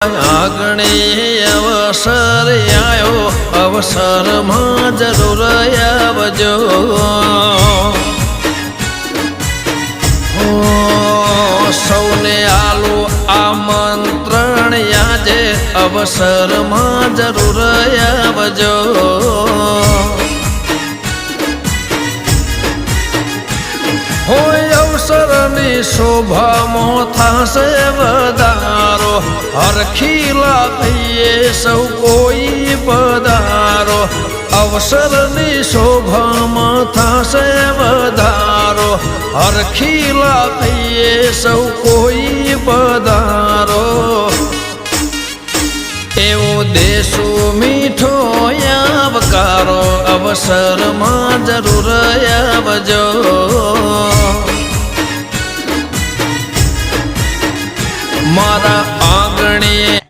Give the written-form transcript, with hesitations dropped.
આગણે અવસર આયો અવસરમાં જરૂર આવજો સૌને આલો આમંત્રણ આજે અવસરમાં જરૂર આવજો હોય અવસરની શોભામાં થાશે વધારો હરખીલા થઈએ સૌ કોઈ પધારો અવસરની શોભામાં થાશે વધારો હરખીલા થઈએ સૌ કોઈ પધારો એવો દેશો મીઠો આવકારો અવસરમાં જરૂર આવજો મારા આંગણે